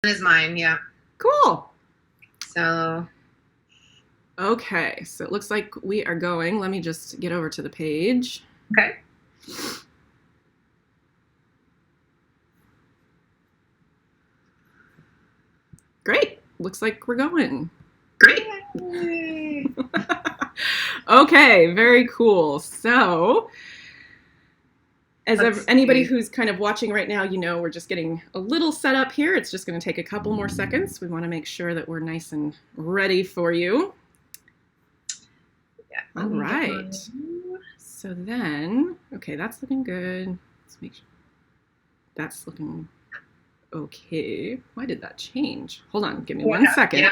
Is mine, yeah. Cool. So, Okay, so it looks like we are going. Let me just get over to the page. okay. Great. Looks like we're going. Great. Okay, very cool. So, anybody who's kind of watching right now, we're just getting a little set up here. It's just going to take a couple more seconds. We want to make sure that we're nice and ready for you. Yeah. All right. So then, okay, that's looking good. Let's make sure. That's looking okay. Why did that change? Hold on, give me 1 second. Yeah.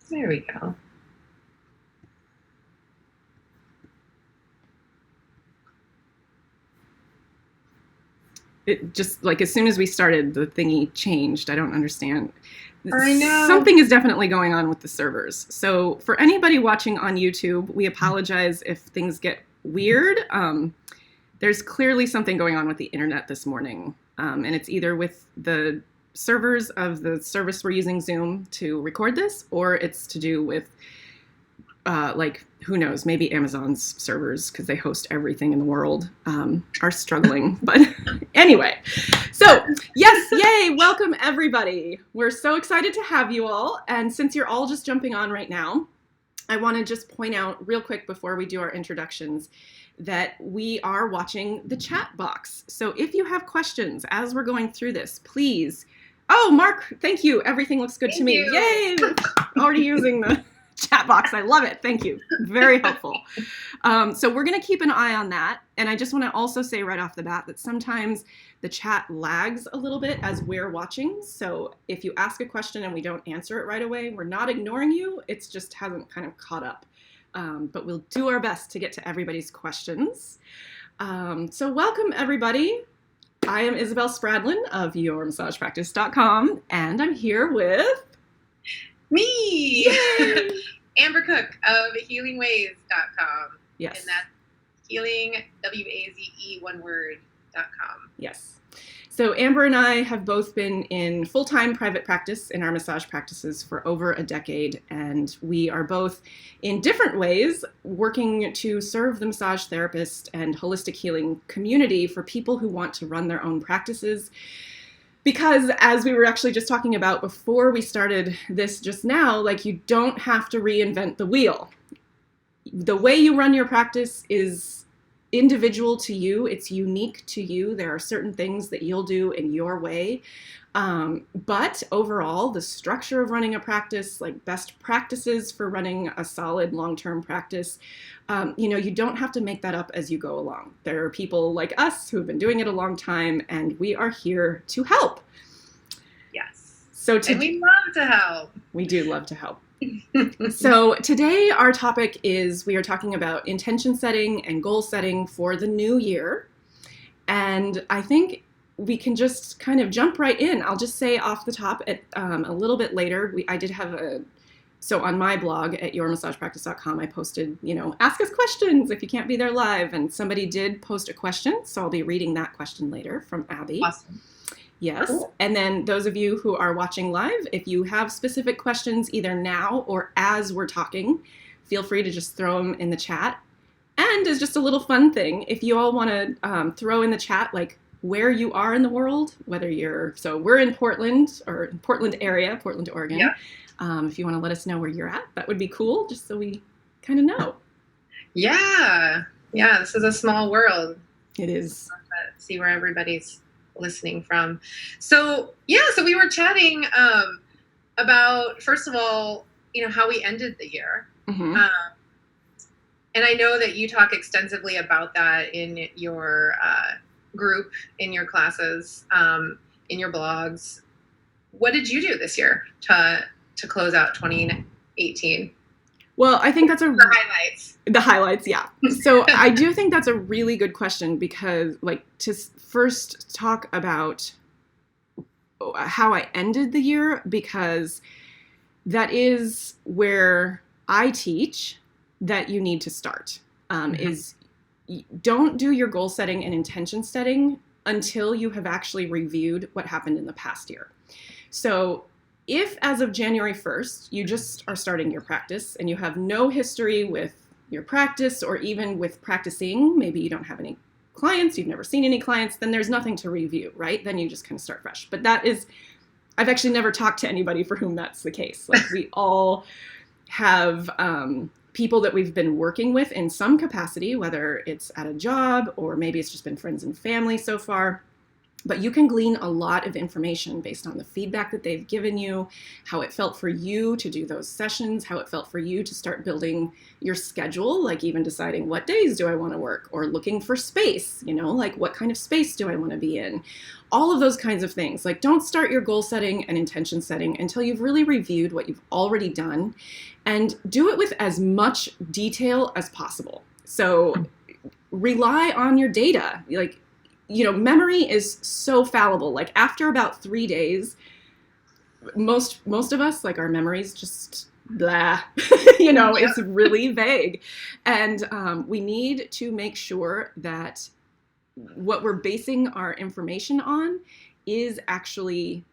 There we go. It just, like, as soon as we started, the thingy changed. I don't understand. I know. Something is definitely going on with the servers. So for anybody watching on YouTube, we apologize if things get weird. There's clearly something going on with the internet this morning. And it's either with the servers of the service we're using, Zoom, to record this, or it's to do with who knows, maybe Amazon's servers, because they host everything in the world, are struggling. But anyway, so yes, yay, welcome everybody. We're so excited to have you all. And since you're all just jumping on right now, I want to just point out real quick before we do our introductions that we are watching the chat box. So if you have questions as we're going through this, please. Oh, Mark, thank you. Everything looks good to me. Yay! Already using the chat box. I love it. Thank you. Very helpful. So we're going to keep an eye on that. And I just want to also say right off the bat that sometimes the chat lags a little bit as we're watching. So if you ask a question and we don't answer it right away, we're not ignoring you. It just hasn't kind of caught up. But we'll do our best to get to everybody's questions. So welcome, everybody. I am Isabel Spradlin of YourMassagePractice.com, and I'm here with me, Amber Cook of HealingWaze.com. Yes. And that's healing, W-A-Z-E, one word.com. Yes. So Amber and I have both been in full-time private practice in our massage practices for over a decade, and we are both in different ways working to serve the massage therapist and holistic healing community for people who want to run their own practices. Because as we were actually just talking about before we started this just now, like, you don't have to reinvent the wheel. The way you run your practice is individual to you. It's unique to you. There are certain things that you'll do in your way. But overall, the structure of running a practice, like best practices for running a solid long-term practice, you don't have to make that up as you go along. There are people like us who have been doing it a long time, and we are here to help. Yes. So and we love to help. We do love to help. So today our topic is, we are talking about intention setting and goal setting for the new year. And I think we can just kind of jump right in. I'll just say off the top, a little bit later, I did have so on my blog at YourMassagePractice.com, I posted, ask us questions if you can't be there live. And somebody did post a question, so I'll be reading that question later from Abby. Awesome. Yes. Cool. And then those of you who are watching live, if you have specific questions either now or as we're talking, feel free to just throw them in the chat. And as just a little fun thing, if you all want to throw in the chat, like, where you are in the world, so we're in Portland, or Portland area, Portland, Oregon. Yeah. If you want to let us know where you're at, that would be cool, just so we kind of know. Yeah. Yeah, this is a small world. It is. See where everybody's listening from. So we were chatting about, first of all, how we ended the year. Mm-hmm. And I know that you talk extensively about that in your group, in your classes, in your blogs. What did you do this year to close out 2018? Well, I think that's the highlights. The highlights, yeah. So I do think that's a really good question, because, like, to first talk about how I ended the year, because that is where I teach, that you need to start is don't do your goal setting and intention setting until you have actually reviewed what happened in the past year. So if as of January 1st, you just are starting your practice and you have no history with your practice or even with practicing, maybe you don't have any clients, you've never seen any clients, then there's nothing to review, right? Then you just kind of start fresh. But I've actually never talked to anybody for whom that's the case. Like we all have people that we've been working with in some capacity, whether it's at a job or maybe it's just been friends and family so far. But you can glean a lot of information based on the feedback that they've given you, how it felt for you to do those sessions, how it felt for you to start building your schedule, like even deciding what days do I want to work or looking for space, like what kind of space do I want to be in? All of those kinds of things. Like don't start your goal setting and intention setting until you've really reviewed what you've already done, and do it with as much detail as possible. So rely on your data. Like, memory is so fallible. Like after about 3 days, most of us, like our memories just blah, it's really vague. And we need to make sure that what we're basing our information on is actually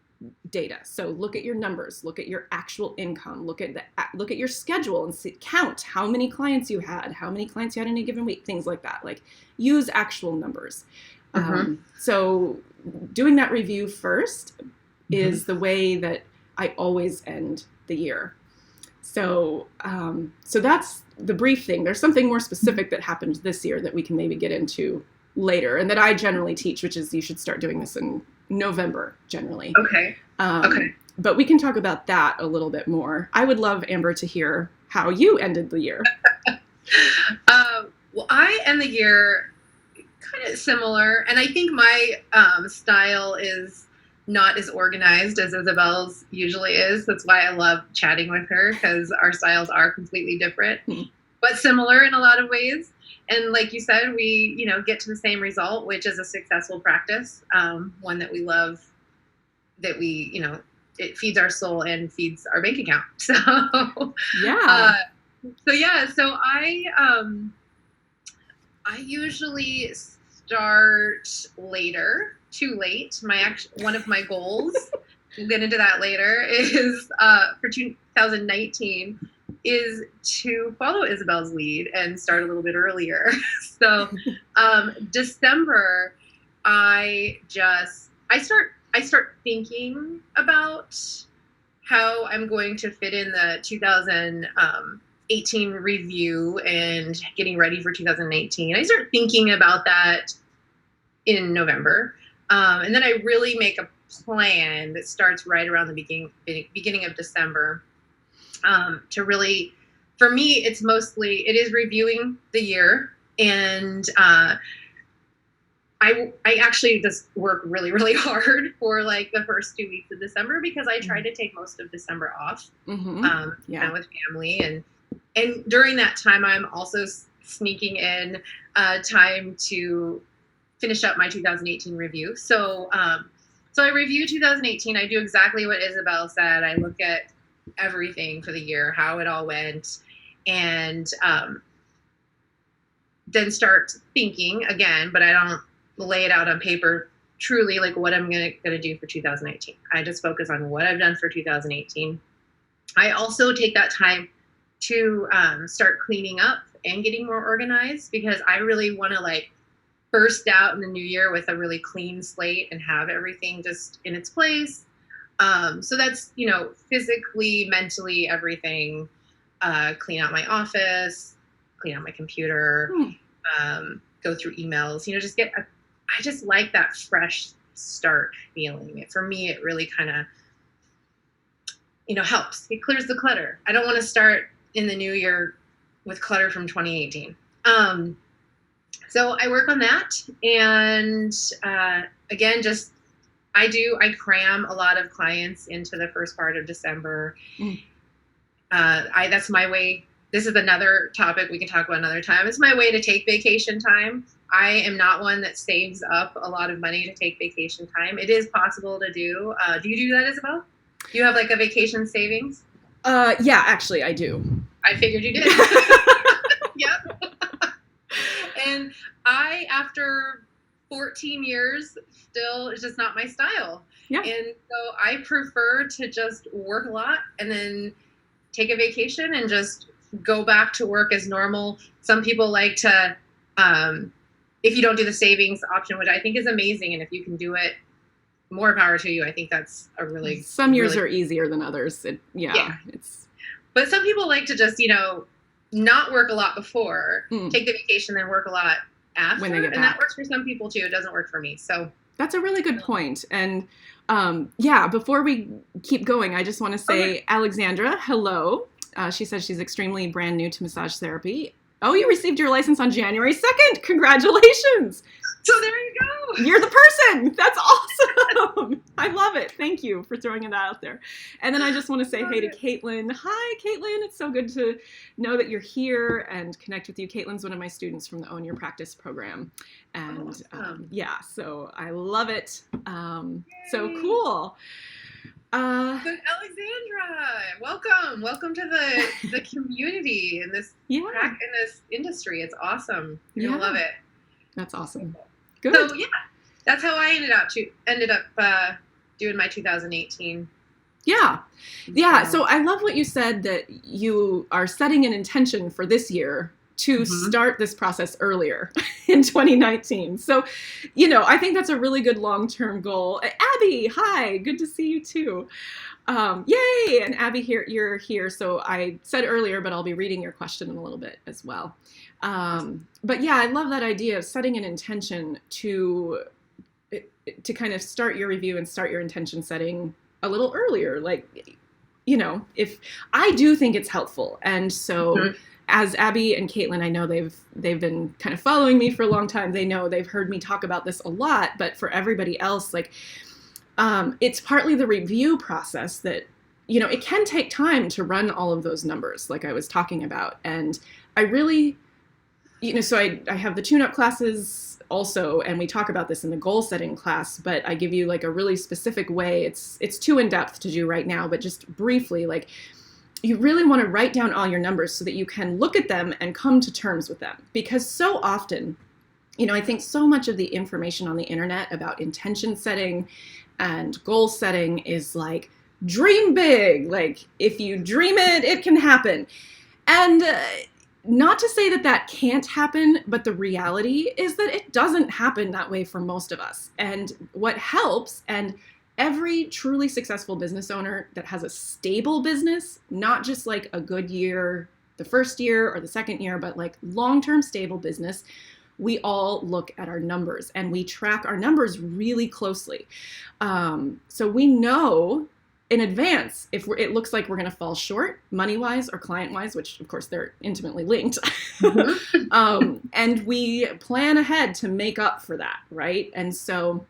data. So look at your numbers, look at your actual income, look at your schedule and count how many clients you had in any given week, things like that. Like use actual numbers. So doing that review first is the way that I always end the year. So that's the brief thing. There's something more specific that happened this year that we can maybe get into later, and that I generally teach, which is you should start doing this in November generally. Okay. But we can talk about that a little bit more. I would love, Amber, to hear how you ended the year. Well, I end the year kind of similar, and I think my style is not as organized as Isabel's usually is. That's why I love chatting with her, because our styles are completely different, but similar in a lot of ways. And like you said, we get to the same result, which is a successful practice, one that we love, that we it feeds our soul and feeds our bank account. So so I usually start later, too late. One of my goals, we'll get into that later, is for 2019 is to follow Isabel's lead and start a little bit earlier. So December, I start thinking about how I'm going to fit in the 2018 review and getting ready for 2019. I start thinking about that in November. And then I really make a plan that starts right around the beginning of December. To really, for me, it is reviewing the year. And I actually just work really, really hard for like the first 2 weeks of December, because I try to take most of December off with family. And during that time, I'm also sneaking in time to finish up my 2018 review. So I review 2018. I do exactly what Isabel said. I look at everything for the year, how it all went, and then start thinking again, but I don't lay it out on paper truly, like what I'm gonna do for 2018. I just focus on what I've done for 2018. I also take that time to start cleaning up and getting more organized, because I really want to like burst out in the new year with a really clean slate and have everything just in its place. So that's, physically, mentally, everything, clean out my office, clean out my computer, go through emails, I just like that fresh start feeling. For me, it really kind of, helps. It clears the clutter. I don't want to start in the new year with clutter from 2018. So I work on that. And again, I cram a lot of clients into the first part of December. That's my way. This is another topic we can talk about another time. It's my way to take vacation time. I am not one that saves up a lot of money to take vacation time. It is possible to do. Do you do that, Isabel? Do you have like a vacation savings? Yeah, actually I do. I figured you did. Yep. And I, after 14 years, still is just not my style. Yeah. And so I prefer to just work a lot and then take a vacation and just go back to work as normal. Some people like to, if you don't do the savings option, which I think is amazing, and if you can do it, more power to you. I think that's a really... Some years are easier than others. But some people like to just, not work a lot before, take the vacation, then work a lot after. When they get back. And that works for some people too. It doesn't work for me. So that's a really good point. And before we keep going, I just want to say, Alexandra, hello. She says she's extremely brand new to massage therapy. Oh, you received your license on January 2nd. Congratulations. So there you go. You're the person. That's awesome. I love it. Thank you for throwing it out there. And then I just want to say hey to Caitlin. Hi, Caitlin. It's so good to know that you're here and connect with you. Caitlin's one of my students from the Own Your Practice program. And so I love it. So cool. So Alexandra, welcome to the community in this in this industry. It's awesome. You'll love it. That's awesome. Good. So that's how I ended up doing my 2018. Yeah. So I love what you said, that you are setting an intention for this year to start this process earlier in 2019. So, I think that's a really good long-term goal. Abby, hi, good to see you too. Yay, and Abby, you're here. So I said earlier, but I'll be reading your question in a little bit as well. But yeah, I love that idea of setting an intention to kind of start your review and start your intention setting a little earlier. Like, if I do think it's helpful. And so as Abby and Caitlin, I know they've been kind of following me for a long time. They know they've heard me talk about this a lot, but for everybody else, like, it's partly the review process that, it can take time to run all of those numbers like I was talking about. And I really, so I have the tune-up classes also, and we talk about this in the goal setting class, but I give you like a really specific way. It's too in-depth to do right now, but just briefly, like, you really want to write down all your numbers so that you can look at them and come to terms with them. Because so often, I think so much of the information on the internet about intention setting and goal setting is like, dream big. Like, if you dream it, it can happen. And not to say that can't happen, but the reality is that it doesn't happen that way for most of us. And what helps, and every truly successful business owner that has a stable business, not just like a good year, the first year or the second year, but like long-term stable business, we all look at our numbers and we track our numbers really closely. So we know in advance if it looks like we're going to fall short money-wise or client-wise, which of course they're intimately linked. And we plan ahead to make up for that, right? And so,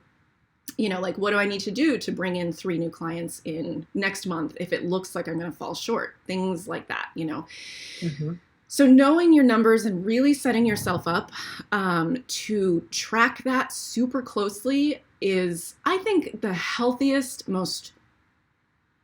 like, what do I need to do to bring in 3 new clients in next month if it looks like I'm going to fall short? Things like that, So knowing your numbers and really setting yourself up to track that super closely is, I think, the healthiest, most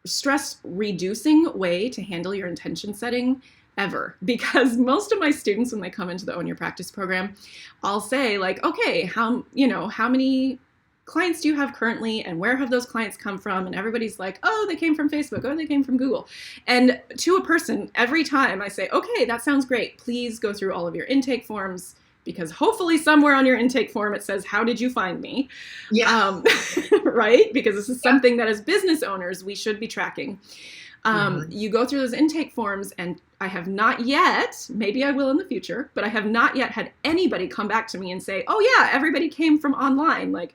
stress-reducing way to handle your intention setting ever. Because most of my students, when they come into the Own Your Practice program, I'll say, like, okay, how many clients do you have currently, and where have those clients come from? And everybody's like, oh, they came from Facebook, or they came from Google. And to a person, every time I say, okay, that sounds great. Please go through all of your intake forms, because hopefully somewhere on your intake form it says, how did you find me? Yeah. Right? Because this is something that as business owners, we should be tracking. You go through those intake forms, and I have not yet, maybe I will in the future, but I have not yet had anybody come back to me and say, oh yeah, everybody came from online. Like,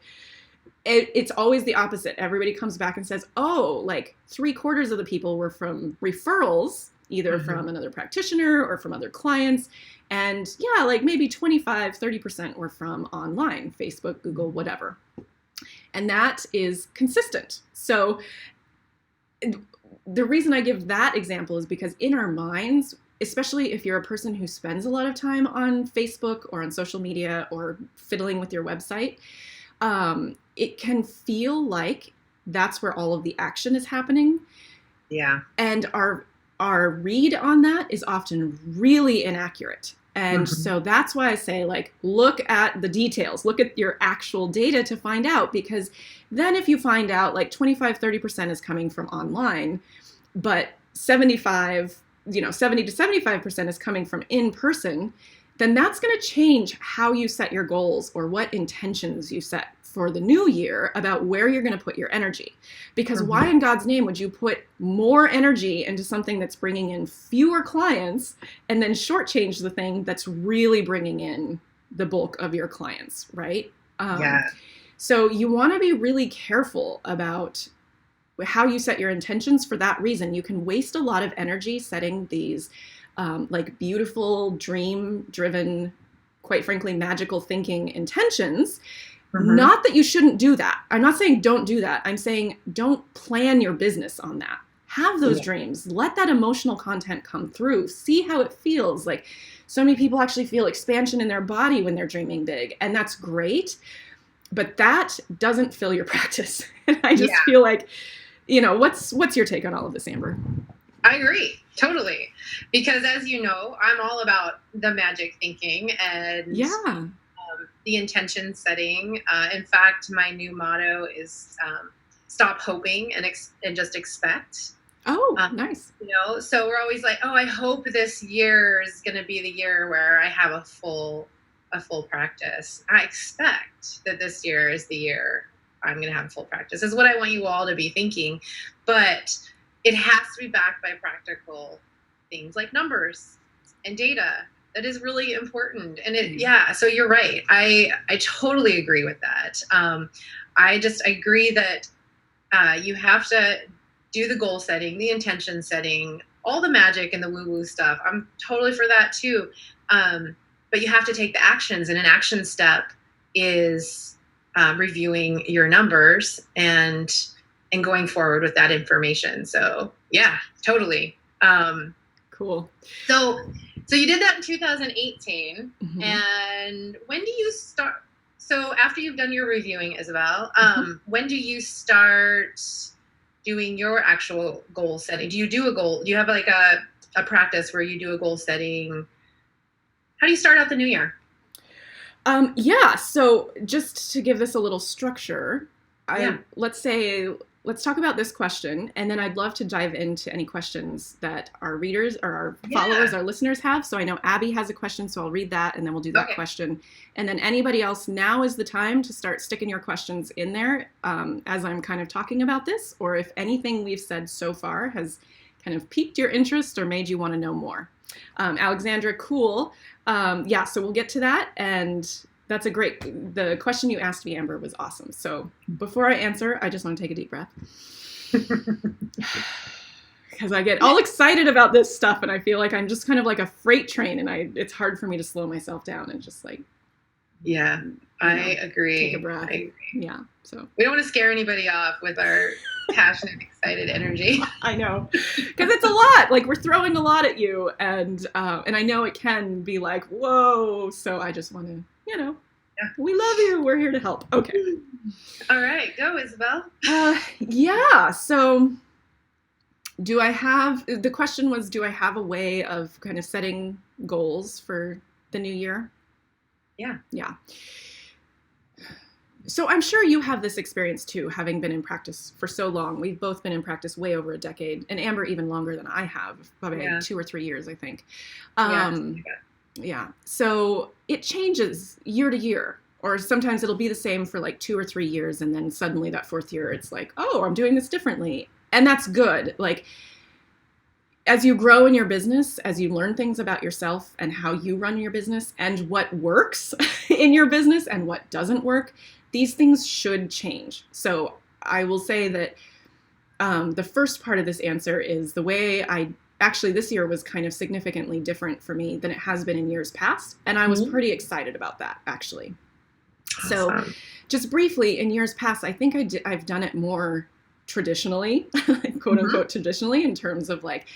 it's always the opposite. Everybody comes back and says, oh, like 3/4 of the people were from referrals, either from another practitioner or from other clients. And yeah, like maybe 25-30% were from online, Facebook, Google, whatever. And that is consistent. So the reason I give that example is because in our minds, especially if you're a person who spends a lot of time on Facebook or on social media or fiddling with your website, it can feel like that's where all of the action is happening. Yeah. And our read on that is often really inaccurate. And so that's why I say, like, look at the details, look at your actual data to find out, because then if you find out like 25-30% is coming from online, but 70 to 75% is coming from in person, then that's going to change how you set your goals or what intentions you set for the new year about where you're going to put your energy. Because why in God's name would you put more energy into something that's bringing in fewer clients and then shortchange the thing that's really bringing in the bulk of your clients, right? So you want to be really careful about how you set your intentions for that reason. You can waste a lot of energy setting these like beautiful, dream-driven, quite frankly, magical thinking intentions. Not that you shouldn't do that. I'm not saying don't do that. I'm saying don't plan your business on that. Have those dreams. Let that emotional content come through. See how it feels. Like, so many people actually feel expansion in their body when they're dreaming big, and that's great. But that doesn't fill your practice. And I just feel like, what's your take on all of this, Amber? I agree, totally. Because as you know, I'm all about the magic thinking and the intention setting. In fact, my new motto is stop hoping and just expect. Oh, nice. So we're always like, I hope this year is going to be the year where I have a full practice. I expect that this year is the year I'm going to have full practice, is what I want you all to be thinking. But it has to be backed by practical things like numbers and data. That is really important. And so you're right. I totally agree with that. I agree that you have to do the goal setting, the intention setting, all the magic and the woo-woo stuff. I'm totally for that too. But you have to take the actions, and an action step is reviewing your numbers and going forward with that information. So yeah, totally. Cool. So you did that in 2018. And when do you start? So after you've done your reviewing, Isabel, when do you start doing your actual goal setting? Do you do a goal? Do you have like a practice where you do a goal setting? How do you start out the new year? So just to give this a little structure, let's talk about this question, and then I'd love to dive into any questions that our readers or our followers, our listeners have. So I know Abby has a question, so I'll read that, and then we'll do that question. And then anybody else, now is the time to start sticking your questions in there as I'm kind of talking about this, or if anything we've said so far has kind of piqued your interest or made you want to know more. Alexandra, cool. So we'll get to that, and that's the question you asked me, Amber, was awesome. So before I answer, I just want to take a deep breath. Because I get all excited about this stuff, and I feel like I'm just kind of like a freight train, and it's hard for me to slow myself down and just like... I agree. Take a breath. I agree. Yeah, so... We don't want to scare anybody off with our passionate, excited energy. I know, because it's a lot. Like, we're throwing a lot at you, and I know it can be like, whoa. So I just want to, we love you. We're here to help. Okay. All right, go, Isabel. So the question was, do I have a way of kind of setting goals for the new year? Yeah. So I'm sure you have this experience too, having been in practice for so long. We've both been in practice way over a decade, and Amber even longer than I have, probably 2 or 3 years, I think. So it changes year to year, or sometimes it'll be the same for like 2 or 3 years, and then suddenly that 4th year, it's like, oh, I'm doing this differently. And that's good. Like, as you grow in your business, as you learn things about yourself and how you run your business and what works in your business and what doesn't work, these things should change. So I will say that the first part of this answer is the way actually this year was kind of significantly different for me than it has been in years past. And I was pretty excited about that, actually. Awesome. So just briefly, in years past, I think I've done it more traditionally, quote unquote traditionally, in terms of like,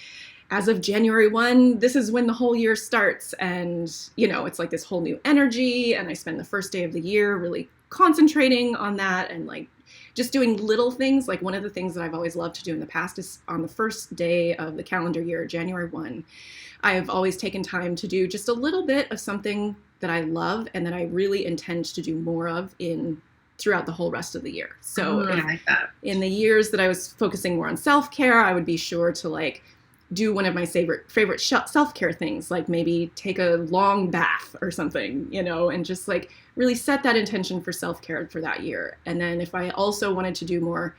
as of January 1, this is when the whole year starts. And, it's like this whole new energy. And I spend the first day of the year really concentrating on that and like just doing little things. Like one of the things that I've always loved to do in the past is on the first day of the calendar year, January 1, I have always taken time to do just a little bit of something that I love and that I really intend to do more of throughout the whole rest of the year. So I like that. In the years that I was focusing more on self-care, I would be sure to like do one of my favorite self-care things, like maybe take a long bath or something, you know, and just like really set that intention for self-care for that year. And then if I also wanted to do more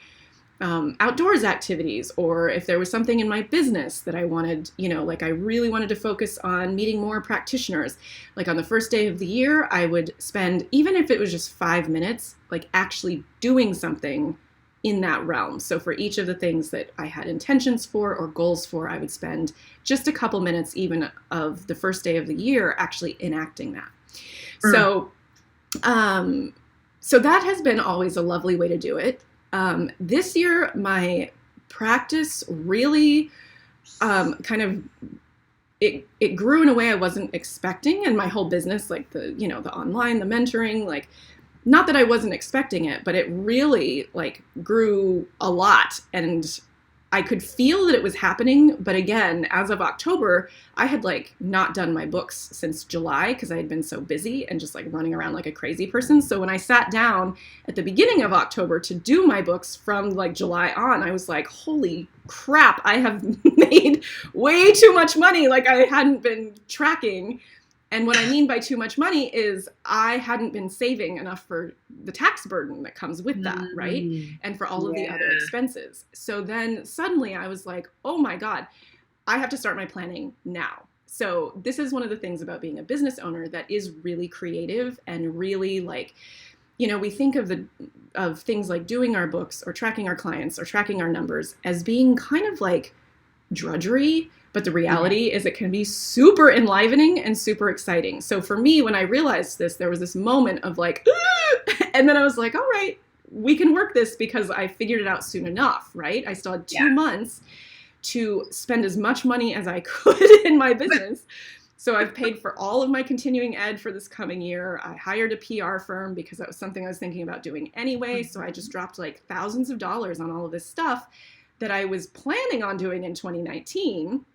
outdoors activities, or if there was something in my business that I wanted, you know, like I really wanted to focus on meeting more practitioners, like on the first day of the year, I would spend, even if it was just 5 minutes, like actually doing something in that realm. So for each of the things that I had intentions for or goals for, I would spend just a couple minutes even of the first day of the year actually enacting that. So that has been always a lovely way to do it. This year, my practice really kind of it grew in a way I wasn't expecting, and my whole business, like the online, the mentoring, like not that I wasn't expecting it, but it really like grew a lot, and I could feel that it was happening. But again, as of October, I had like not done my books since July because I had been so busy and just like running around like a crazy person. So when I sat down at the beginning of October to do my books from like July on, I was like, holy crap, I have made way too much money. Like I hadn't been tracking. And what I mean by too much money is I hadn't been saving enough for the tax burden that comes with that, right? And for all of the other expenses. So then suddenly I was like, oh my God, I have to start my planning now. So this is one of the things about being a business owner that is really creative and really like, you know, we think of things like doing our books or tracking our clients or tracking our numbers as being kind of like drudgery. But the reality is it can be super enlivening and super exciting. So for me, when I realized this, there was this moment of like, and then I was like, all right, we can work this because I figured it out soon enough, right? I still had 2 months to spend as much money as I could in my business. So I've paid for all of my continuing ed for this coming year. I hired a PR firm because that was something I was thinking about doing anyway. So I just dropped like thousands of dollars on all of this stuff that I was planning on doing in 2019.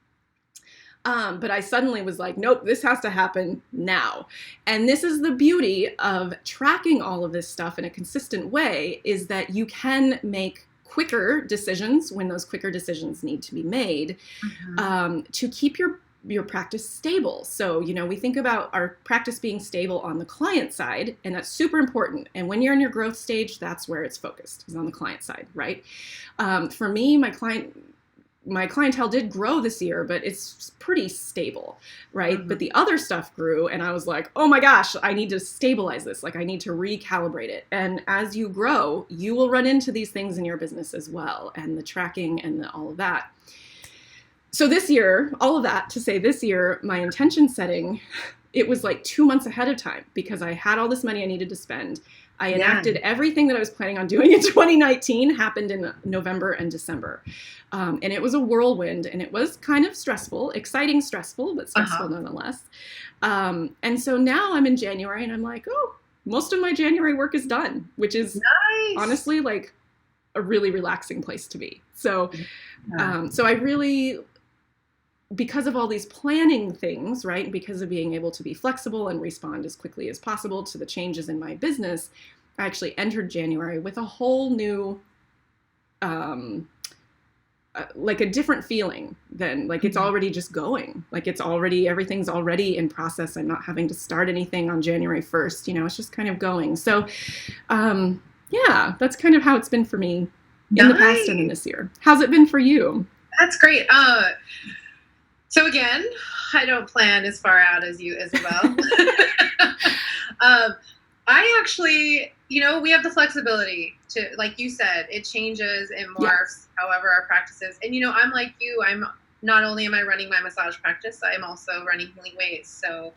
But I suddenly was like, nope, this has to happen now. And this is the beauty of tracking all of this stuff in a consistent way, is that you can make quicker decisions when those quicker decisions need to be made, to keep your practice stable. So, you know, we think about our practice being stable on the client side, and that's super important. And when you're in your growth stage, that's where it's focused, is on the client side, right? For me, my clientele did grow this year, but it's pretty stable, right? But the other stuff grew, and I was like, oh my gosh, I need to stabilize this. Like I need to recalibrate it. And as you grow, you will run into these things in your business as well, and the tracking and all of that. So this year, all of that to say this year, my intention setting, it was like 2 months ahead of time because I had all this money I needed to spend. I enacted everything that I was planning on doing in 2019 happened in November and December. And it was a whirlwind, and it was kind of stressful, exciting, stressful, but stressful nonetheless. And so now I'm in January and I'm like, oh, most of my January work is done, which is honestly like a really relaxing place to be. So, so I really, because of all these planning things, right? Because of being able to be flexible and respond as quickly as possible to the changes in my business, I actually entered January with a whole new, like a different feeling than like it's already just going. Like it's already, everything's already in process. I'm not having to start anything on January 1st, you know, it's just kind of going. So, yeah, that's kind of how it's been for me in the past and in this year. How's it been for you? That's great. So again, I don't plan as far out as you, Isabel. I actually, you know, we have the flexibility to, like you said, it changes and morphs however our practice is. And, you know, I'm like you, I'm not only am I running my massage practice, I'm also running Healing Ways. So,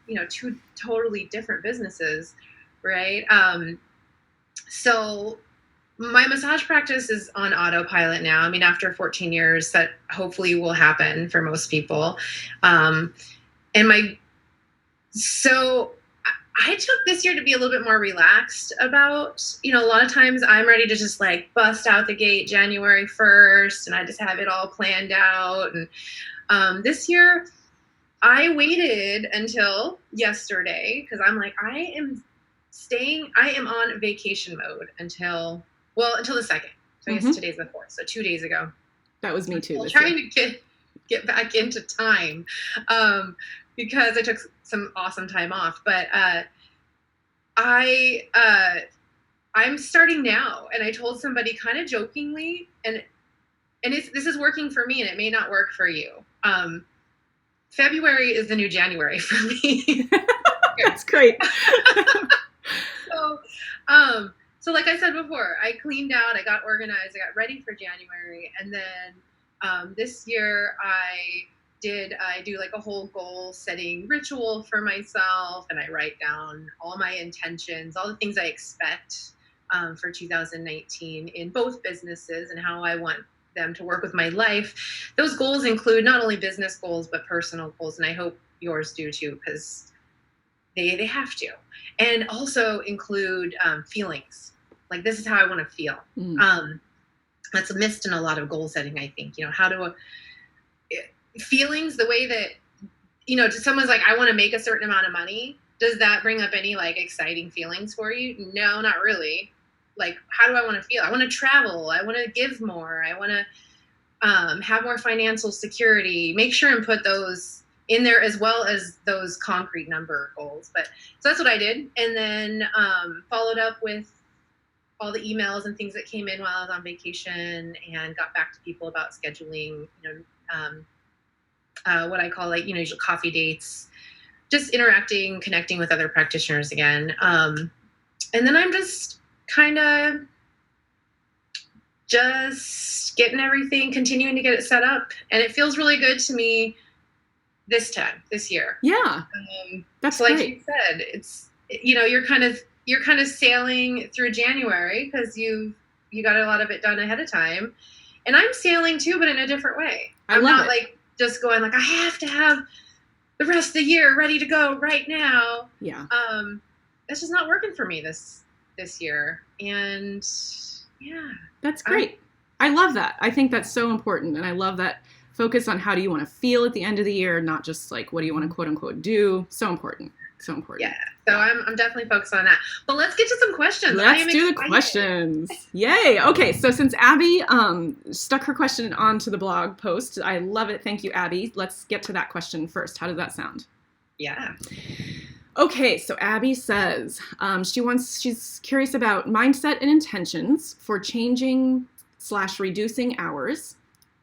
you know, 2 totally different businesses, right? So my massage practice is on autopilot now. I mean, after 14 years, that hopefully will happen for most people. So I took this year to be a little bit more relaxed about, a lot of times I'm ready to just like bust out the gate January 1st and I just have it all planned out. And this year I waited until yesterday because I'm like, I am on vacation mode until the 2nd. So I guess today's the 4th. So 2 days ago. That was me too. Trying to get back into time because I took some awesome time off. But I'm starting now, and I told somebody kind of jokingly, and this is working for me, and it may not work for you. February is the new January for me. That's great. So like I said before, I cleaned out, I got organized, I got ready for January, and then this year I do like a whole goal setting ritual for myself, and I write down all my intentions, all the things I expect for 2019 in both businesses and how I want them to work with my life. Those goals include not only business goals, but personal goals, and I hope yours do too, because they have to. And also include feelings. Like, this is how I want to feel. That's missed in a lot of goal setting, I think. Feelings, the way that, to someone's like, I want to make a certain amount of money. Does that bring up any like exciting feelings for you? No, not really. Like, how do I want to feel? I want to travel. I want to give more. I want to have more financial security. Make sure and put those in there as well as those concrete number goals. So that's what I did. And then followed up with all the emails and things that came in while I was on vacation, and got back to people about scheduling, what I call like, usual coffee dates, just interacting, connecting with other practitioners again. And then I'm just kind of just getting everything, continuing to get it set up. And it feels really good to me this year. Yeah. That's so like great. you said, it's, you're kind of sailing through January because you got a lot of it done ahead of time. And I'm sailing too, but in a different way. I'm not like just going like, I have to have the rest of the year ready to go right now. Yeah. That's just not working for me this year. And yeah. That's great. I love that. I think that's so important. And I love that focus on how do you want to feel at the end of the year, not just like, what do you want to quote unquote do? So important. So important. Yeah. So I'm definitely focused on that. But let's get to some questions. Let's do the questions. Yay. Okay. So since Abby stuck her question onto the blog post, I love it. Thank you, Abby. Let's get to that question first. How does that sound? Yeah. Okay. So Abby says she's curious about mindset and intentions for changing/reducing hours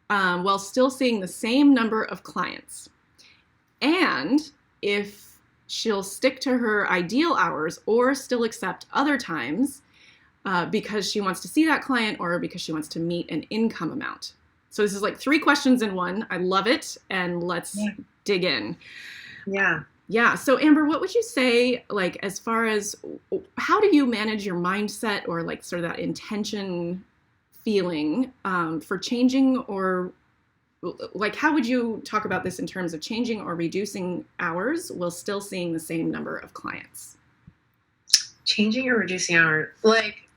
while still seeing the same number of clients. And if she'll stick to her ideal hours or still accept other times because she wants to see that client or because she wants to meet an income amount. So this is like 3 questions in one. I love it. And let's dig in. Yeah. Yeah. So Amber, what would you say, like, as far as how do you manage your mindset or like sort of that intention feeling for changing, or like, how would you talk about this in terms of changing or reducing hours while still seeing the same number of clients? Changing or reducing hours? Like,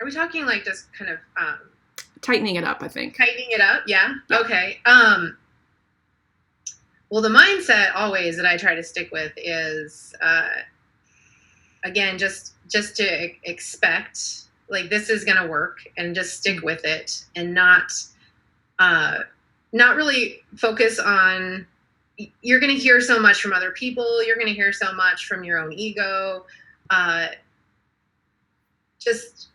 are we talking like just kind of tightening it up, I think. Tightening it up, yeah. Okay. Well, the mindset always that I try to stick with is again, just to expect like this is gonna work and just stick with it and not really focus on, you're going to hear so much from other people. You're going to hear so much from your own ego. Just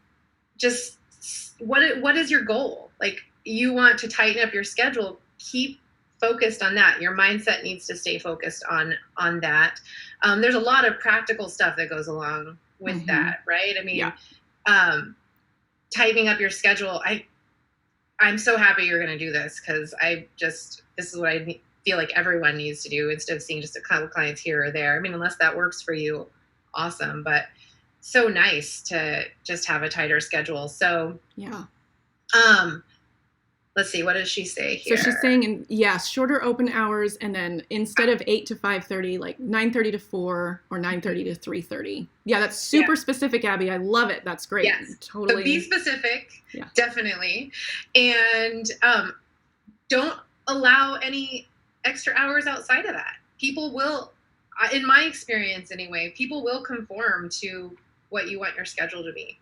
what is your goal? Like, you want to tighten up your schedule, keep focused on that. Your mindset needs to stay focused on that. There's a lot of practical stuff that goes along with that, right? I mean, tightening up your schedule. I'm so happy you're going to do this because this is what I feel like everyone needs to do instead of seeing just a couple clients here or there. I mean, unless that works for you, awesome. But so nice to just have a tighter schedule. So, let's see, what does she say So here? she's saying, shorter open hours, and then instead of 8 to 5:30, like 9:30 to 4 or 9:30 to 3:30. Yeah, that's super specific, Abby. I love it. That's great. Yes. Totally. So be specific, definitely. And don't allow any extra hours outside of that. People will, in my experience anyway, people will conform to what you want your schedule to be.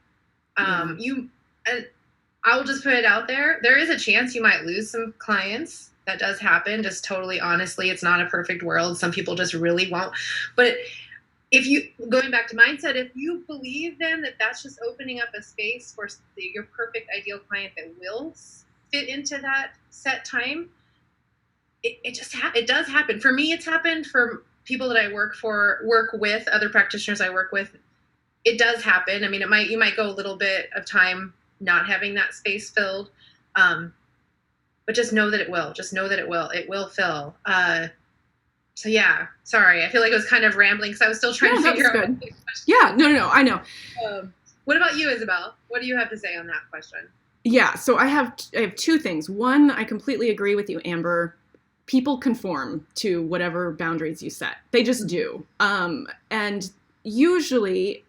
I will just put it out there. There is a chance you might lose some clients. That does happen. Just totally honestly, it's not a perfect world. Some people just really won't. But if you, going back to mindset, if you believe then that that's just opening up a space for your perfect ideal client that will fit into that set time, it does happen. For me, it's happened. For people that I work with, other practitioners I work with, it does happen. I mean, you might go a little bit of time not having that space filled, but just know that it will. Just know that it will fill. So yeah, sorry. I feel like I was kind of rambling because I was still trying to figure out. Good. Yeah, no, I know. What about you, Isabel? What do you have to say on that question? Yeah, so I have two things. One, I completely agree with you, Amber. People conform to whatever boundaries you set. They just do. And usually,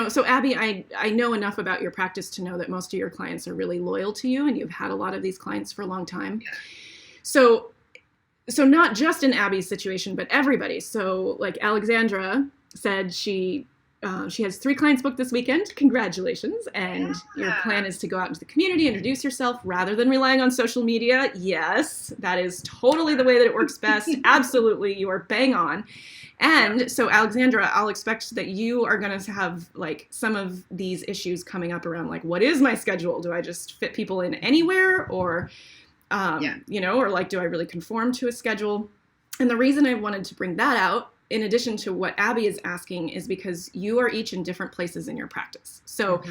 so Abby, I know enough about your practice to know that most of your clients are really loyal to you, and you've had a lot of these clients for a long time. Yeah. So not just in Abby's situation, but everybody. So like Alexandra said, she has 3 clients booked this weekend. Congratulations. And your plan is to go out into the community, introduce yourself rather than relying on social media. Yes, that is totally the way that it works best. Absolutely. You are bang on. And so Alexandra, I'll expect that you are going to have like some of these issues coming up around like, what is my schedule? Do I just fit people in anywhere? Or, or like, do I really conform to a schedule? And the reason I wanted to bring that out, in addition to what Abby is asking, is because you are each in different places in your practice. So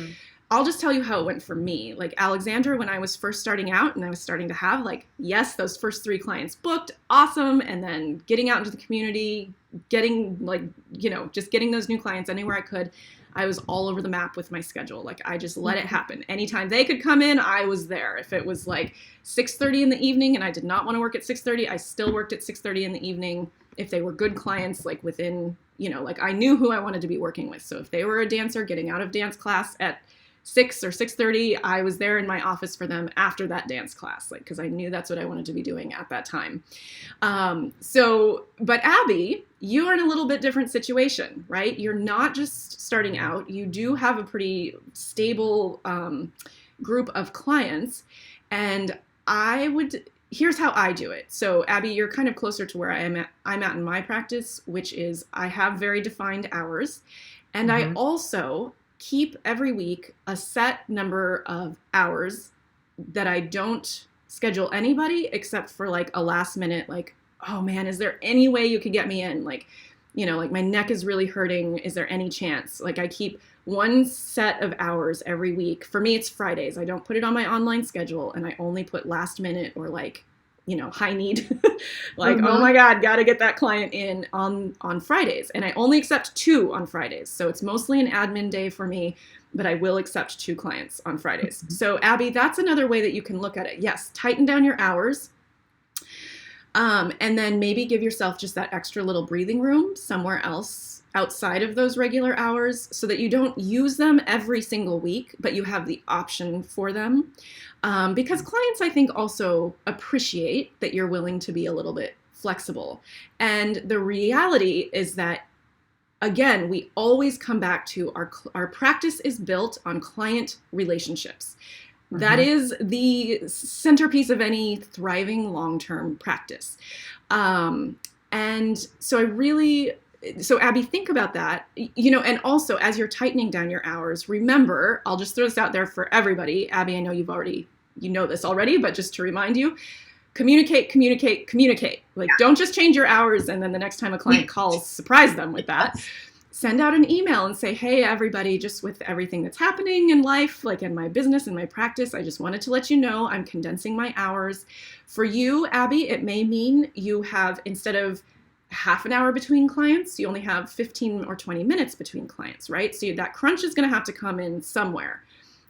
I'll just tell you how it went for me. Like Alexandra, when I was first starting out and I was starting to have those first 3 clients booked, awesome. And then getting out into the community, getting just getting those new clients anywhere I could. I was all over the map with my schedule. Like I just let it happen. Anytime they could come in, I was there. If it was like 6:30 in the evening and I did not want to work at 6:30, I still worked at 6:30 in the evening. If they were good clients, like within, I knew who I wanted to be working with. So if they were a dancer getting out of dance class at 6 or 6:30, I was there in my office for them after that dance class, because I knew that's what I wanted to be doing at that time. But Abby, you are in a little bit different situation, right? You're not just starting out. You do have a pretty stable group of clients. And here's how I do it. So Abby, you're kind of closer to where I'm at in my practice, which is I have very defined hours. And I also keep every week a set number of hours that I don't schedule anybody except for like a last minute, like, oh man, is there any way you could get me in? Like my neck is really hurting. Is there any chance? Like I keep one set of hours every week. For me, it's Fridays. I don't put it on my online schedule, and I only put last minute or high need, oh my God, got to get that client in on Fridays. And I only accept 2 on Fridays. So it's mostly an admin day for me, but I will accept 2 clients on Fridays. So Abby, that's another way that you can look at it. Yes, tighten down your hours. And then maybe give yourself just that extra little breathing room somewhere else outside of those regular hours so that you don't use them every single week, but you have the option for them. Because clients, I think, also appreciate that you're willing to be a little bit flexible. And the reality is that, again, we always come back to our practice is built on client relationships. That is the centerpiece of any thriving long-term practice. And so Abby, think about that, and also as you're tightening down your hours, remember, I'll just throw this out there for everybody. Abby, I know you know this already, but just to remind you, communicate. Like, don't just change your hours and then the next time a client calls, surprise them with that. Send out an email and say, hey, everybody, just with everything that's happening in life, like in my business and my practice, I just wanted to let you know I'm condensing my hours. For you, Abby, it may mean you have, instead of half an hour between clients, you only have 15 or 20 minutes between clients, right? So that crunch is going to have to come in somewhere.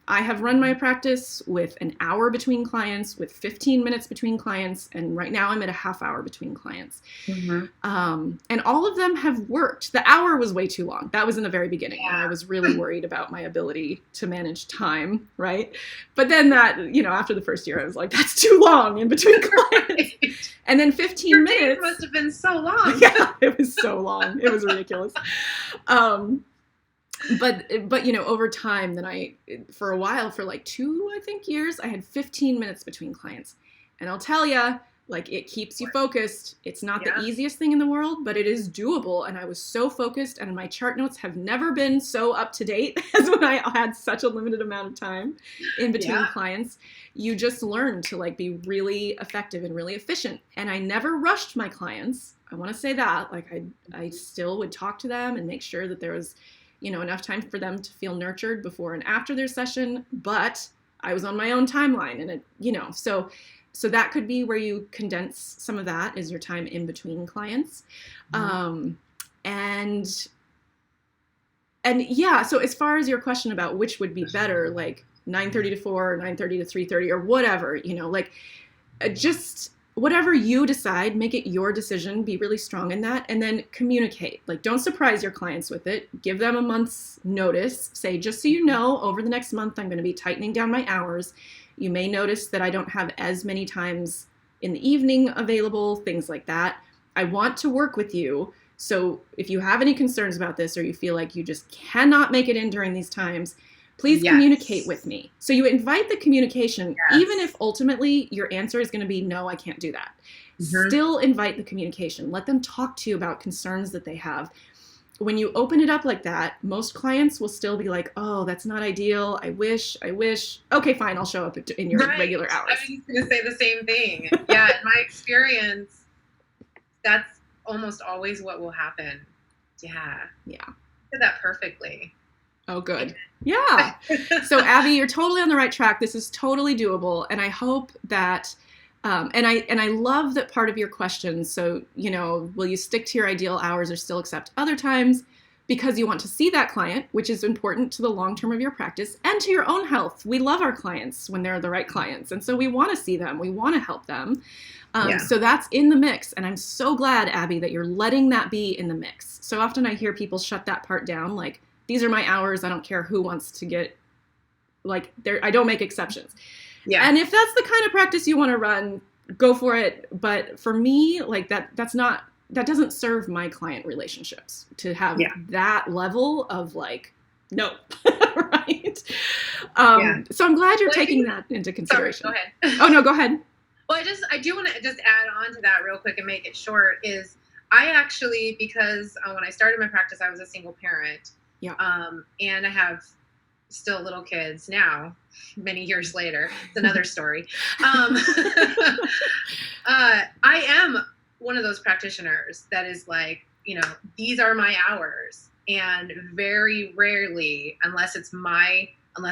I have run my practice with an hour between clients, with 15 minutes between clients, and right now I'm at a half hour between clients. And all of them have worked. The hour was way too long. That was in the very beginning, and I was really worried about my ability to manage time, right? But then that, after the first year, I was like, that's too long in between clients. And then 15 Your minutes. days must have been so long. Yeah, it was so long. It was ridiculous. But over time, then for a while, for like 2, I think, years, I had 15 minutes between clients. And I'll tell you, like, it keeps you focused. It's not the easiest thing in the world, but it is doable. And I was so focused, and my chart notes have never been so up to date as when I had such a limited amount of time in between clients. You just learn to like be really effective and really efficient. And I never rushed my clients. I want to say that, like, I still would talk to them and make sure that there was, enough time for them to feel nurtured before and after their session, but I was on my own timeline, and so that could be where you condense some of that is your time in between clients. And yeah, so as far as your question about which would be better, like 9:30 to 4 or 9:30 to 3:30 or whatever, just whatever you decide, make it your decision, be really strong in that, and then communicate. Like, don't surprise your clients with it. Give them a month's notice. Say, just so you know, over the next month, I'm going to be tightening down my hours. You may notice that I don't have as many times in the evening available, things like that. I want to work with you. So if you have any concerns about this, or you feel like you just cannot make it in during these times, please communicate with me. So you invite the communication, even if ultimately your answer is going to be, no, I can't do that. Still invite the communication. Let them talk to you about concerns that they have. When you open it up like that, most clients will still be like, oh, that's not ideal. I wish. Okay, fine. I'll show up in your regular hours. I was going to say the same thing. Yeah, in my experience, that's almost always what will happen. Yeah. You did that perfectly. Oh, good. Yeah. So Abby, you're totally on the right track. This is totally doable. And I hope that, and I love that part of your question. So, will you stick to your ideal hours or still accept other times? Because you want to see that client, which is important to the long term of your practice and to your own health. We love our clients when they're the right clients. And so we want to see them. We want to help them. So that's in the mix. And I'm so glad, Abby, that you're letting that be in the mix. So often I hear people shut that part down, like, these are my hours. I don't care who wants to get, like, I don't make exceptions. Yeah. And if that's the kind of practice you want to run, go for it. But for me, like, that doesn't serve my client relationships to have that level of like, no, right? So I'm glad you're taking that into consideration. Sorry, go ahead. Oh, no, go ahead. Well, I do want to just add on to that real quick and make it short is I actually, because when I started my practice, I was a single parent. And I have still little kids now, many years later. It's another story. I am one of those practitioners that is like, these are my hours. And very rarely, unless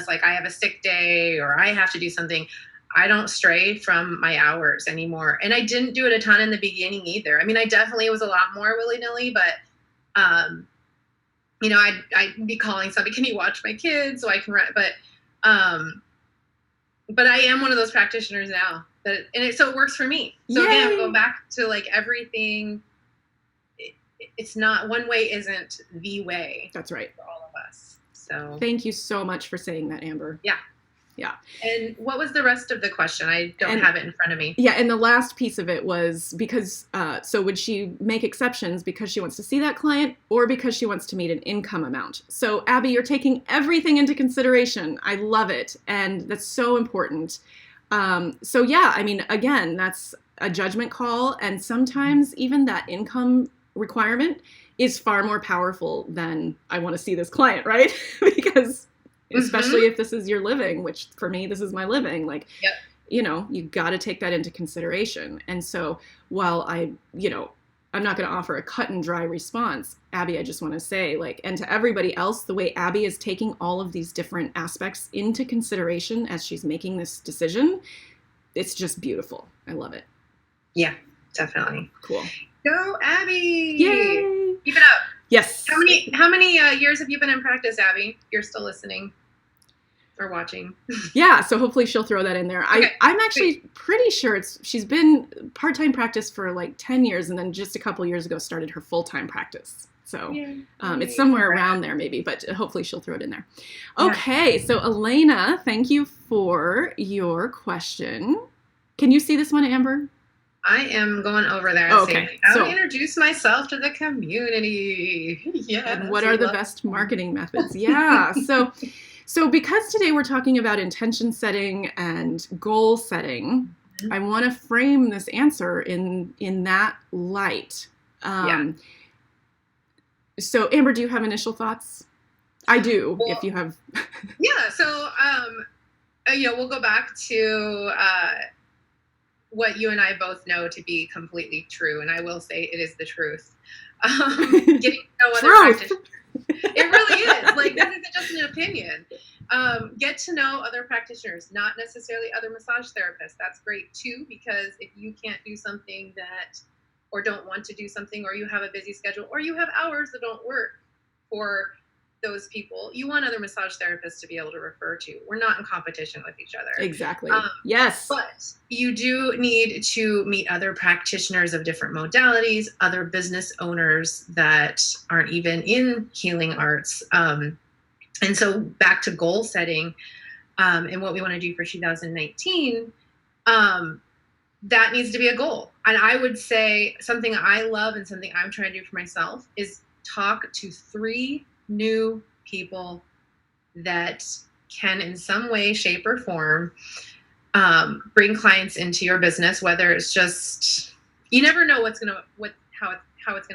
like I have a sick day or I have to do something, I don't stray from my hours anymore. And I didn't do it a ton in the beginning either. I mean, I definitely was a lot more willy-nilly, but, I'd be calling somebody, can you watch my kids so I can run? But I am one of those practitioners now so it works for me. So again, I'm going back to like everything. It's not, one way isn't the way. That's right. For all of us. So thank you so much for saying that, Amber. Yeah. And what was the rest of the question? I don't have it in front of me. Yeah. And the last piece of it was because, so would she make exceptions because she wants to see that client or because she wants to meet an income amount? So Abby, you're taking everything into consideration. I love it. And that's so important. So yeah, I mean, again, that's a judgment call. And sometimes even that income requirement is far more powerful than I want to see this client, right? Because especially if this is your living, which for me, this is my living, like, you got to take that into consideration. And so while I'm not going to offer a cut and dry response, Abby, I just want to say, like, and to everybody else, the way Abby is taking all of these different aspects into consideration as she's making this decision, it's just beautiful. I love it. Yeah, definitely. Cool. Go, Abby. Yay. Keep it up. Yes. How many years have you been in practice, Abby? You're still listening. or watching. Yeah, so hopefully she'll throw that in there. Okay, I'm actually pretty sure she's been part-time practice for like 10 years and then just a couple years ago started her full-time practice. So it's somewhere around there maybe, but hopefully she'll throw it in there. Okay, so Elena, thank you for your question. Can you see this one, Amber? I am going over there. Okay. How to introduce myself to the community. Yeah. And what are the best marketing methods? Yeah. So because today we're talking about intention setting and goal setting, I want to frame this answer in that light. So Amber, do you have initial thoughts? I do, well, if you have. Yeah. So, we'll go back to what you and I both know to be completely true. And I will say it is the truth. Getting to know other practitioners. It really is. Like, this isn't just an opinion. Get to know other practitioners, not necessarily other massage therapists. That's great too, because if you can't do something or don't want to do something, or you have a busy schedule, or you have hours that don't work for those people, you want other massage therapists to be able to refer to. We're not in competition with each other. Exactly. Yes. But you do need to meet other practitioners of different modalities, other business owners that aren't even in healing arts. And so back to goal setting and what we want to do for 2019, that needs to be a goal. And I would say something I love and something I'm trying to do for myself is talk to 3 new people that can in some way, shape, or form bring clients into your business, whether it's just, you never know how it's gonna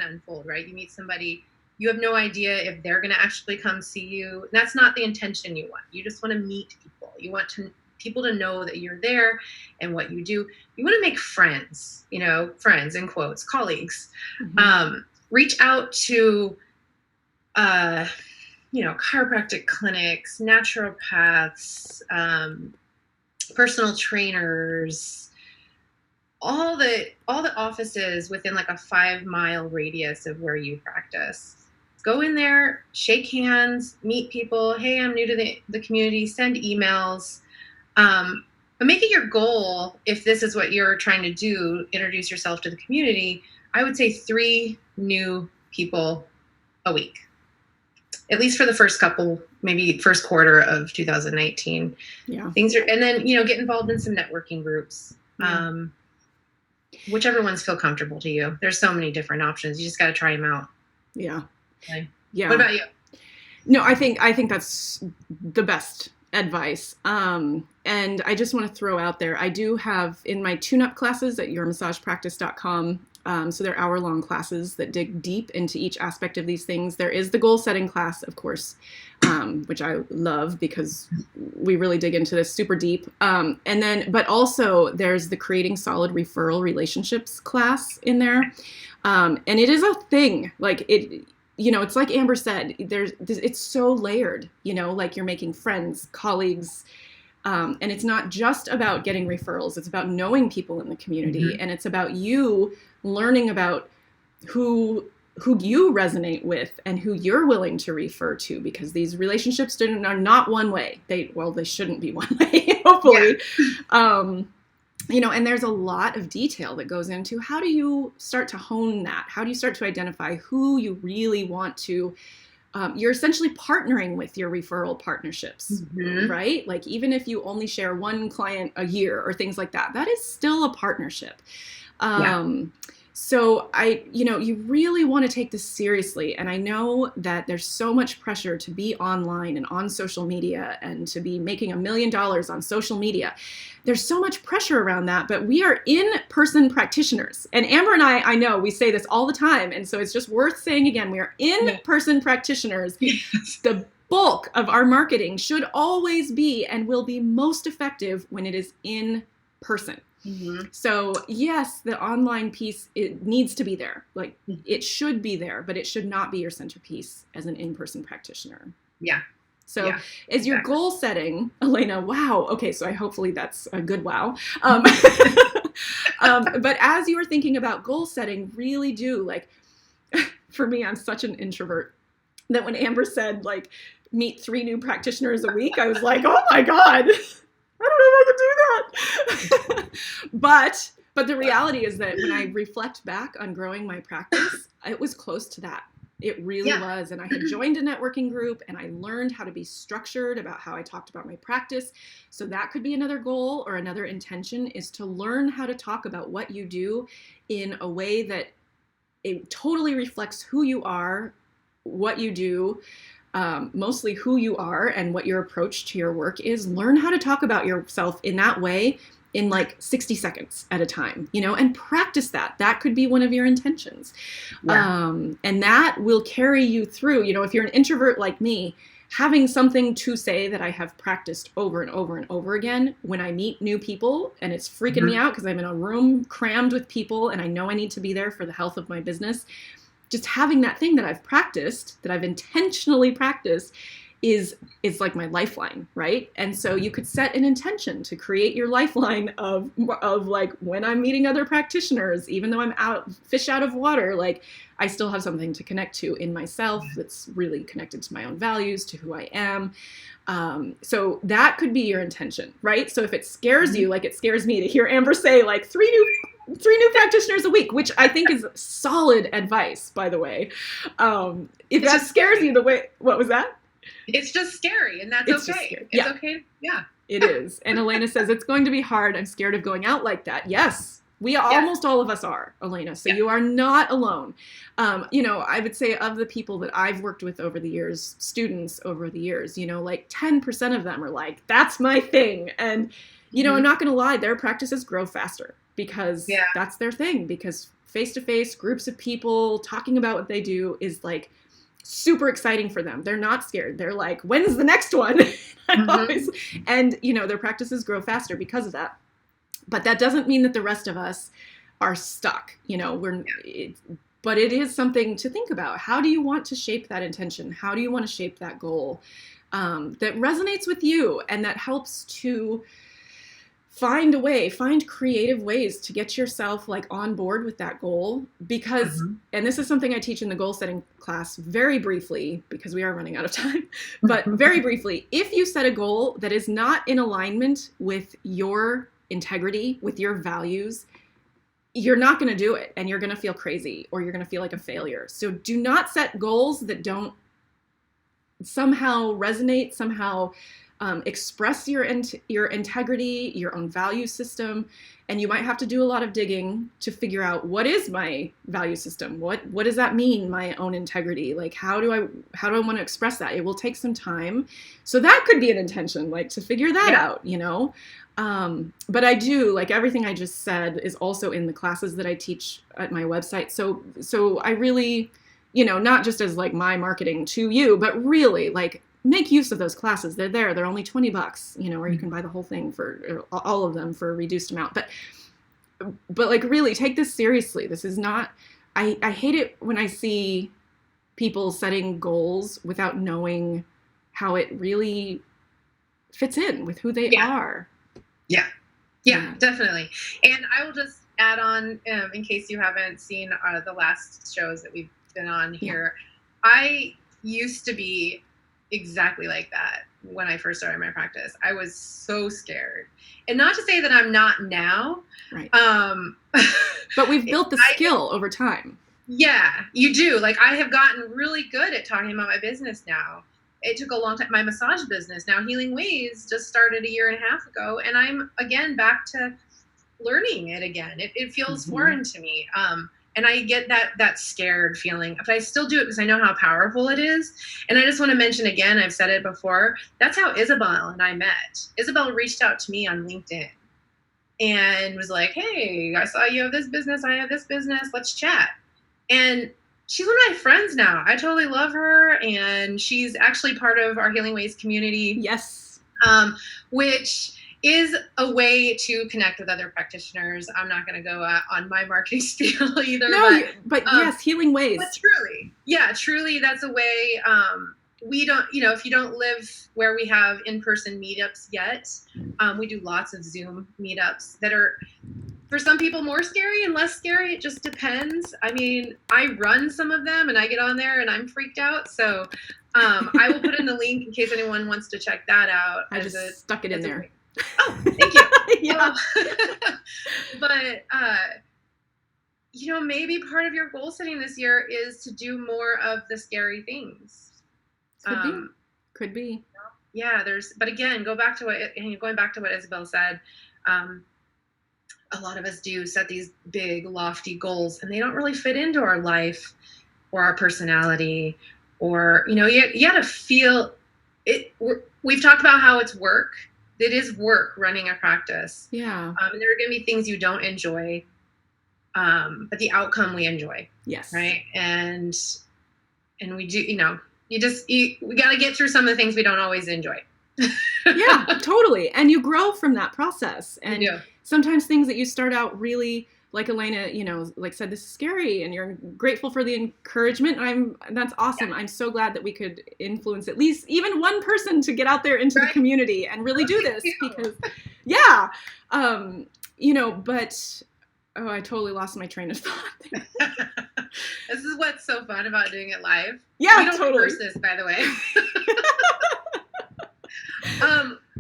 unfold, right? You meet somebody, you have no idea if they're gonna actually come see you. That's not the intention you want. You just want to meet people. You want people to know that you're there and what you do. You want to make friends, friends in quotes, colleagues. Mm-hmm. Reach out to chiropractic clinics, naturopaths, personal trainers, all the offices within like a 5-mile radius of where you practice. Go in there, shake hands, meet people. Hey, I'm new to the community. Send emails. But make it your goal, if this is what you're trying to do, introduce yourself to the community. I would say 3 new people a week. At least for the first couple, maybe first quarter of 2019. Yeah. And then, get involved in some networking groups. Yeah. Whichever ones feel comfortable to you. There's so many different options. You just got to try them out. Yeah. Okay. Yeah. What about you? No, I think that's the best advice. And I just want to throw out there, I do have in my tune-up classes at yourmassagepractice.com. So they're hour-long classes that dig deep into each aspect of these things. There is the goal-setting class, of course, which I love because we really dig into this super deep. But also there's the creating solid referral relationships class in there. And it is a thing. Like it's like Amber said, it's so layered, like you're making friends, colleagues, and it's not just about getting referrals. It's about knowing people in the community, mm-hmm. and it's about you learning about who you resonate with and who you're willing to refer to, because these relationships are not one way. They shouldn't be one way, hopefully. Yeah. And there's a lot of detail that goes into how do you start to hone that? How do you start to identify who you really want to, you're essentially partnering with your referral partnerships, mm-hmm. right? Like even if you only share one client a year or things like that, that is still a partnership. So you really want to take this seriously. And I know that there's so much pressure to be online and on social media and to be making $1 million on social media. There's so much pressure around that, but we are in-person practitioners. And Amber and I know we say this all the time. And so it's just worth saying again, we are in-person practitioners. Yes. The bulk of our marketing should always be and will be most effective when it is in person. Mm-hmm. So yes, the online piece, it needs to be there. Like it should be there, but it should not be your centerpiece as an in-person practitioner. Yeah. So as your goal setting, Elena, wow. Okay. So hopefully that's a good wow. But as you are thinking about goal setting, really do for me, I'm such an introvert that when Amber said meet 3 new practitioners a week, I was like, oh my God, I don't know if I can do that. But the reality is that when I reflect back on growing my practice, it was close to that. It really was. And I had joined a networking group and I learned how to be structured about how I talked about my practice. So that could be another goal or another intention, is to learn how to talk about what you do in a way that it totally reflects who you are, what you do, mostly who you are and what your approach to your work is. Learn how to talk about yourself in that way in like 60 seconds at a time, and practice that. That could be one of your intentions. And that will carry you through. If you're an introvert like me, having something to say that I have practiced over and over and over again when I meet new people, and it's freaking me out because I'm in a room crammed with people and I know I need to be there for the health of my business. Just having that thing that I've practiced, that I've intentionally practiced, is like my lifeline, right? And so you could set an intention to create your lifeline of like, when I'm meeting other practitioners, even though I'm fish out of water, like I still have something to connect to in myself that's really connected to my own values, to who I am. So that could be your intention, right? So if it scares you, like it scares me to hear Amber say like 3 new practitioners a week, which I think is solid advice, by the way. If that scares you the way, what was that? It's just scary, and that's okay. It's okay. Yeah. It is. And Elena says, it's going to be hard. I'm scared of going out like that. Yes. Almost all of us are, Elena. So you are not alone. I would say of the people that I've worked with over the years, students over the years, like 10% of them are like, that's my thing. And, I'm not going to lie, their practices grow faster because that's their thing. Because face-to-face groups of people talking about what they do is like super exciting for them. They're not scared. They're like, when's the next one? And, their practices grow faster because of that. But that doesn't mean that the rest of us are stuck. But it is something to think about. How do you want to shape that intention? How do you want to shape that goal that resonates with you and that helps to find creative ways to get yourself like on board with that goal? Because, and this is something I teach in the goal setting class very briefly, because we are running out of time, but very briefly, if you set a goal that is not in alignment with your integrity, with your values, you're not going to do it, and you're going to feel crazy, or you're going to feel like a failure. So do not set goals that don't somehow resonate, somehow express your integrity, your own value system. And you might have to do a lot of digging to figure out, what is my value system? What does that mean, my own integrity? Like, how do I want to express that? It will take some time. So that could be an intention, like to figure that out, But I do, like everything I just said is also in the classes that I teach at my website. So I really, not just as like my marketing to you, but really like make use of those classes. They're there. They're only $20, or you can buy the whole thing or all of them for a reduced amount. But like really take this seriously. This is not, I hate it when I see people setting goals without knowing how it really fits in with who they are. Yeah, definitely. And I will just add on, in case you haven't seen the last shows that we've been on here, I used to be exactly like that when I first started my practice. I was so scared. And not to say that I'm not now. Right. But we've built the skill over time. Yeah, you do. Like, I have gotten really good at talking about my business now. It took a long time. My massage business, now Healing Ways, just started a year and a half ago. And I'm, again, back to learning it again. It feels foreign to me. And I get that scared feeling, but I still do it because I know how powerful it is. And I just want to mention again, I've said it before, that's how Isabel and I met. Isabel reached out to me on LinkedIn and was like, hey, I saw you have this business, I have this business, let's chat. And she's one of my friends now. I totally love her. And she's actually part of our Healing Ways community. Yes. Which is a way to connect with other practitioners. I'm not going to go on my marketing spiel either. No, but yes, Healing Ways. But truly, that's a way. We don't, if you don't live where we have in-person meetups yet, we do lots of Zoom meetups that are, for some people, more scary and less scary. It just depends. I mean, I run some of them and I get on there and I'm freaked out. So I will put in the link in case anyone wants to check that out. I just stuck it in there. Oh, thank you. Yeah. But, maybe part of your goal setting this year is to do more of the scary things. Could be. Yeah, but again, going back to what Isabel said, a lot of us do set these big, lofty goals, and they don't really fit into our life or our personality, or, you got to feel it. We've talked about how it's work. It is work running a practice. Yeah. And there are going to be things you don't enjoy, but the outcome we enjoy. Yes. Right. And we do, we got to get through some of the things we don't always enjoy. Yeah, totally. And you grow from that process. And you do. Sometimes things that you start out really, like Elena, said, this is scary, and you're grateful for the encouragement. That's awesome. Yeah. I'm so glad that we could influence at least even one person to get out there into the community and really do this because, yeah, but, I totally lost my train of thought. This is what's so fun about doing it live. Yeah, we don't totally. rehearse this, by the way.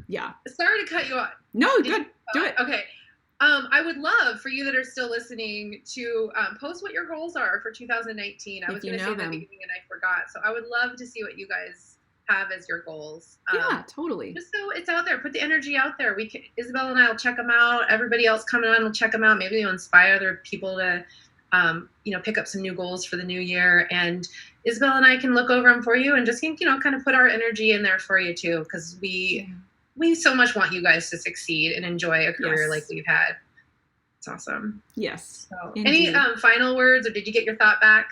Yeah. Sorry to cut you off. No, good. Do it. Okay. I would love for you that are still listening to post what your goals are for 2019. I was going to say in the beginning and I forgot. So I would love to see what you guys have as your goals. Yeah, totally. Just so it's out there. Put the energy out there. Isabel and I will check them out. Everybody else coming on will check them out. Maybe you'll inspire other people to, pick up some new goals for the new year. And Isabel and I can look over them for you and just, kind of put our energy in there for you too. Because we so much want you guys to sucI and enjoy a career like we've had. It's awesome. Yes. So, any final words, or did you get your thought back?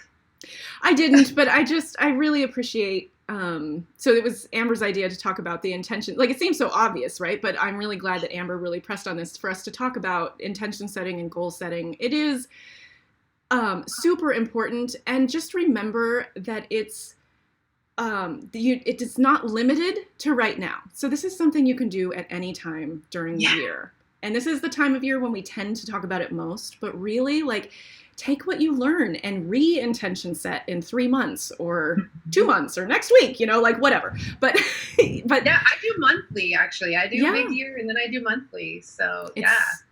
I didn't, but I really appreciate, so it was Amber's idea to talk about the intention. Like, it seems so obvious, right? But I'm really glad that Amber really pressed on this for us to talk about intention setting and goal setting. It is super important. And just remember that it is not limited to right now. So this is something you can do at any time during the year. And this is the time of year when we tend to talk about it most, but really, take what you learn and re-intention set in 3 months or 2 months or next week, whatever. But yeah, I do monthly, actually. I do mid-year and then I do monthly. So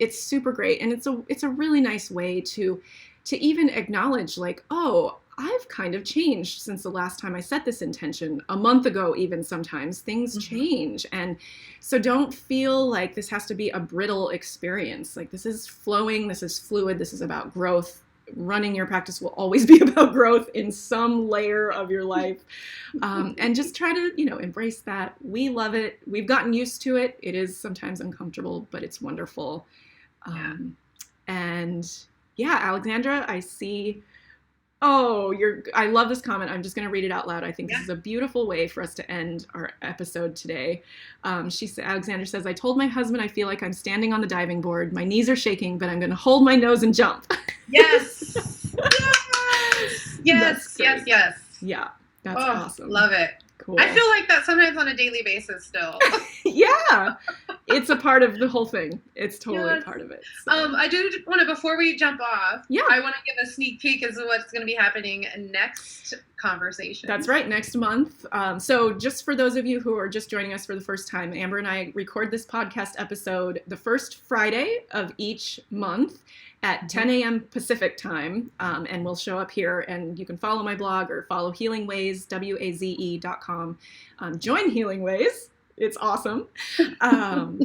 it's super great. And it's a really nice way to even acknowledge I've kind of changed since the last time I set this intention. A month ago, even sometimes things change. And so don't feel like this has to be a brittle experience. This is flowing, this is fluid, this is about growth. Running your practice will always be about growth in some layer of your life. And just try to, embrace that. We love it. We've gotten used to it. It is sometimes uncomfortable, but it's wonderful. And yeah, Alexandra, I see. I love this comment. I'm just going to read it out loud. I think this is a beautiful way for us to end our episode today. Alexandra says, I told my husband I feel like I'm standing on the diving board. My knees are shaking, but I'm going to hold my nose and jump. Yes. Yes. Yes. Yeah. That's awesome. Love it. Cool. I feel like that sometimes on a daily basis still. Yeah. It's a part of the whole thing. It's totally part of it. So. I do want to, before we jump off, I want to give a sneak peek as to what's going to be happening next conversation. That's right. Next month. So just for those of you who are just joining us for the first time, Amber and I record this podcast episode the first Friday of each month at 10 a.m. Pacific time, and we'll show up here, and you can follow my blog or follow Healing Ways, waze.com. Join Healing Ways. It's awesome. But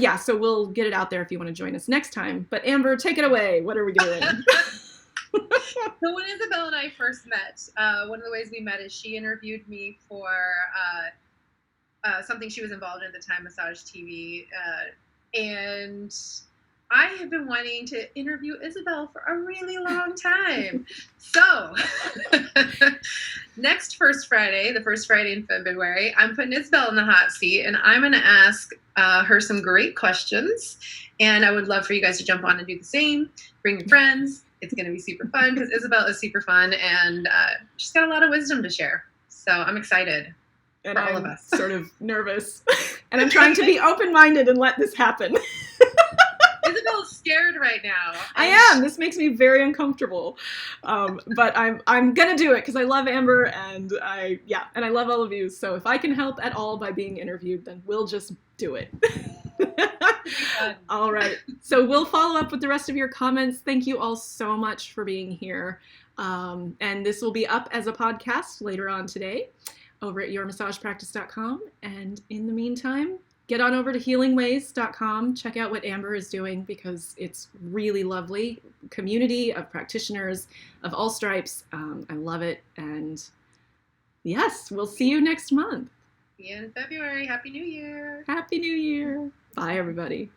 yeah, so we'll get it out there if you want to join us next time. But Amber, take it away. What are we doing? So when Isabel and I first met, one of the ways we met is she interviewed me for something she was involved in at the time, Massage TV, and I have been wanting to interview Isabel for a really long time. So next first Friday, the first Friday in February, I'm putting Isabel in the hot seat, and I'm going to ask her some great questions. And I would love for you guys to jump on and do the same. Bring your friends. It's going to be super fun because Isabel is super fun, and she's got a lot of wisdom to share. So I'm excited. And for all of us. Sort of nervous. And I'm trying to be open-minded and let this happen. Isabel's scared right now. I am. This makes me very uncomfortable. But I'm gonna do it because I love Amber and I love all of you. So if I can help at all by being interviewed, then we'll just do it. All right. So we'll follow up with the rest of your comments. Thank you all so much for being here. And this will be up as a podcast later on today over at yourmassagepractice.com. And in the meantime, get on over to healingways.com. Check out what Amber is doing because it's really lovely. Community of practitioners of all stripes. I love it. And yes, we'll see you next month. See you in February. Happy New Year. Happy New Year. Bye, everybody.